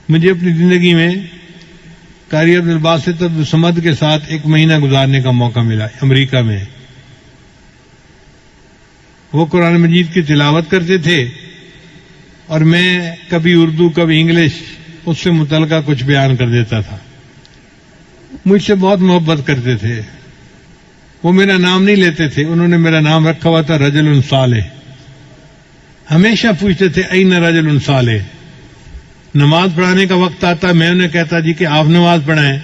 مجھے اپنی زندگی میں قاری عبدالباسط عبدالصمد کے ساتھ 1 مہینہ گزارنے کا موقع ملا امریکہ میں. وہ قرآن مجید کی تلاوت کرتے تھے اور میں کبھی اردو کبھی انگلش اس سے متعلقہ کچھ بیان کر دیتا تھا. مجھ سے بہت محبت کرتے تھے. وہ میرا نام نہیں لیتے تھے، انہوں نے میرا نام رکھا ہوا تھا رجل صالح. ہمیشہ پوچھتے تھے این رجل صالح. نماز پڑھانے کا وقت آتا میں انہیں کہتا جی کہ آپ نماز پڑھائیں.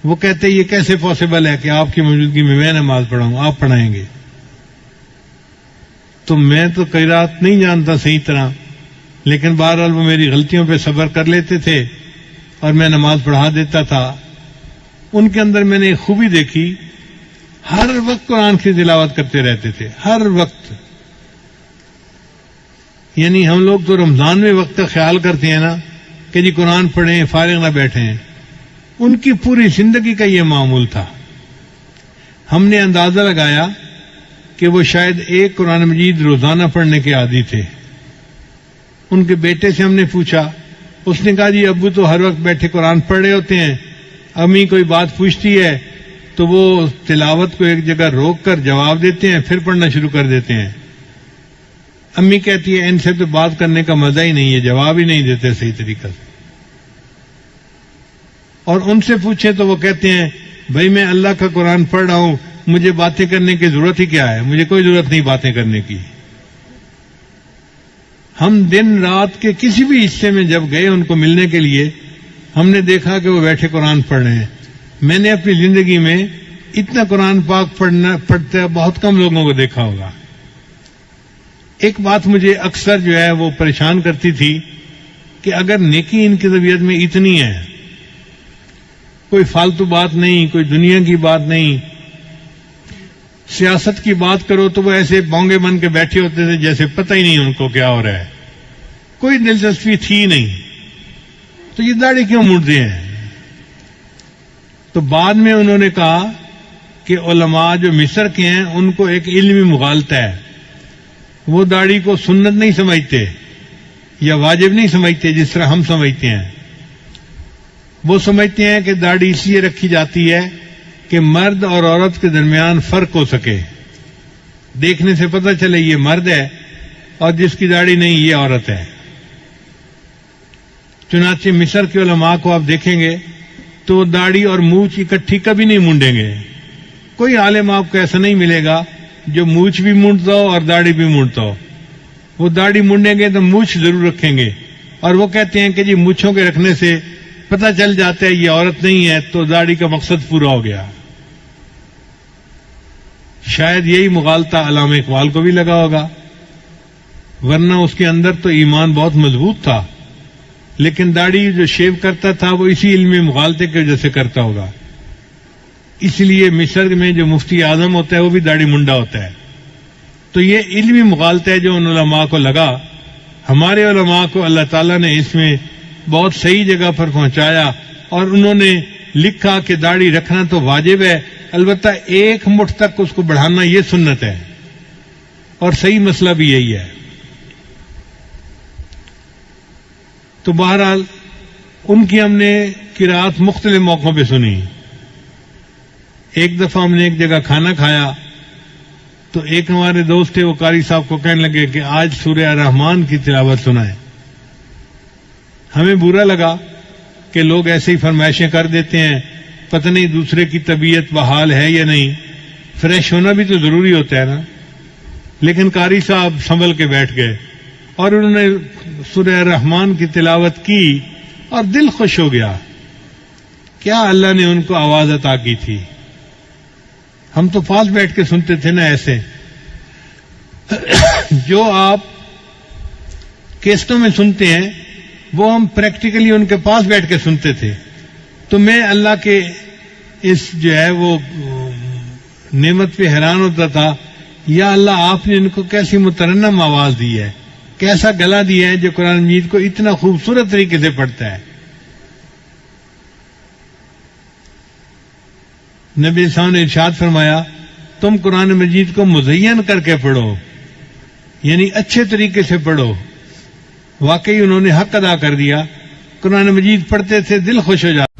وہ کہتے یہ کیسے پاسبل ہے کہ آپ کی موجودگی میں نماز پڑھاؤں، آپ پڑھائیں گے. تو میں تو قرات نہیں جانتا صحیح طرح، لیکن بہرحال وہ میری غلطیوں پہ صبر کر لیتے تھے اور میں نماز پڑھا دیتا تھا. ان کے اندر میں نے ایک خوبی دیکھی، ہر وقت قرآن کی تلاوت کرتے رہتے تھے، ہر وقت. یعنی ہم لوگ تو رمضان میں وقت کا خیال کرتے ہیں نا کہ جی قرآن پڑھیں فارغ نہ بیٹھیں. ان کی پوری زندگی کا یہ معمول تھا. ہم نے اندازہ لگایا کہ وہ شاید 1 قرآن مجید روزانہ پڑھنے کے عادی تھے. ان کے بیٹے سے ہم نے پوچھا، اس نے کہا جی ابو تو ہر وقت بیٹھے قرآن پڑھ رہے ہوتے ہیں، امی کوئی بات پوچھتی ہے تو وہ تلاوت کو ایک جگہ روک کر جواب دیتے ہیں، پھر پڑھنا شروع کر دیتے ہیں. امی کہتی ہے ان سے تو بات کرنے کا مزہ ہی نہیں ہے، جواب ہی نہیں دیتے صحیح طریقہ سے. اور ان سے پوچھے تو وہ کہتے ہیں بھائی میں اللہ کا قرآن پڑھ رہا ہوں، مجھے باتیں کرنے کی ضرورت ہی کیا ہے، مجھے کوئی ضرورت نہیں باتیں کرنے کی. ہم دن رات کے کسی بھی حصے میں جب گئے ان کو ملنے کے لیے، ہم نے دیکھا کہ وہ بیٹھے قرآن پڑھ رہے ہیں. میں نے اپنی زندگی میں اتنا قرآن پاک پڑھتے بہت کم لوگوں کو دیکھا ہوگا. ایک بات مجھے اکثر جو ہے وہ پریشان کرتی تھی کہ اگر نیکی ان کی طبیعت میں اتنی ہے، کوئی فالتو بات نہیں، کوئی دنیا کی بات نہیں، سیاست کی بات کرو تو وہ ایسے بونگے بن کے بیٹھے ہوتے تھے جیسے پتہ ہی نہیں ان کو کیا ہو رہا ہے، کوئی دلچسپی تھی نہیں. تو یہ داڑھی کیوں مونڈتے ہیں؟ تو بعد میں انہوں نے کہا کہ علماء جو مصر کے ہیں ان کو ایک علمی مغالطہ ہے، وہ داڑھی کو سنت نہیں سمجھتے یا واجب نہیں سمجھتے جس طرح ہم سمجھتے ہیں. وہ سمجھتے ہیں کہ داڑھی اس لیے رکھی جاتی ہے کہ مرد اور عورت کے درمیان فرق ہو سکے، دیکھنے سے پتہ چلے یہ مرد ہے اور جس کی داڑھی نہیں یہ عورت ہے. چنانچہ مصر کے علماء کو آپ دیکھیں گے تو وہ داڑھی اور مونچھ اکٹھی کبھی نہیں مونڈیں گے. کوئی عالم آپ کو ایسا نہیں ملے گا جو مونچھ بھی مونڈتا ہو اور داڑھی بھی مونڈتا ہو. وہ داڑھی مونڈیں گے تو مونچھ ضرور رکھیں گے، اور وہ کہتے ہیں کہ جی مونچھوں کے رکھنے سے پتہ چل جاتا ہے یہ عورت نہیں ہے تو داڑھی کا مقصد پورا ہو گیا. شاید یہی مغالطہ علامہ اقبال کو بھی لگا ہوگا، ورنہ اس کے اندر تو ایمان بہت مضبوط تھا، لیکن داڑھی جو شیو کرتا تھا وہ اسی علمی مغالطے کی وجہ سے کرتا ہوگا. اس لیے مصر میں جو مفتی اعظم ہوتا ہے وہ بھی داڑھی منڈا ہوتا ہے. تو یہ علمی مغالطہ ہے جو ان علماء کو لگا. ہمارے علماء کو اللہ تعالیٰ نے اس میں بہت صحیح جگہ پر پہنچایا، اور انہوں نے لکھا کہ داڑھی رکھنا تو واجب ہے، البتہ 1 مٹھ تک اس کو بڑھانا یہ سنت ہے، اور صحیح مسئلہ بھی یہی ہے. تو بہرحال ان کی ہم نے قرات مختلف موقعوں پہ سنی. ایک دفعہ ہم نے ایک جگہ کھانا کھایا تو ایک ہمارے دوست تھے، وہ قاری صاحب کو کہنے لگے کہ آج سورہ الرحمن کی تلاوت سنائیں. ہمیں برا لگا کہ لوگ ایسے ہی فرمائشیں کر دیتے ہیں، پتہ نہیں دوسرے کی طبیعت بحال ہے یا نہیں، فریش ہونا بھی تو ضروری ہوتا ہے نا. لیکن قاری صاحب سنبھل کے بیٹھ گئے اور انہوں نے سورہ الرحمن کی تلاوت کی اور دل خوش ہو گیا. کیا اللہ نے ان کو آواز عطا کی تھی. ہم تو پاس بیٹھ کے سنتے تھے نا ایسے. جو آپ کیسٹوں میں سنتے ہیں وہ ہم پریکٹیکلی ان کے پاس بیٹھ کے سنتے تھے. تو میں اللہ کے اس جو ہے وہ نعمت پہ حیران ہوتا تھا، یا اللہ آپ نے ان کو کیسی مترنم آواز دی ہے، کیسا گلا دیا ہے جو قرآن مجید کو اتنا خوبصورت طریقے سے پڑھتا ہے. نبی صاحب نے ارشاد فرمایا تم قرآن مجید کو مزین کر کے پڑھو، یعنی اچھے طریقے سے پڑھو. واقعی انہوں نے حق ادا کر دیا. قرآن مجید پڑھتے تھے دل خوش ہو جاتا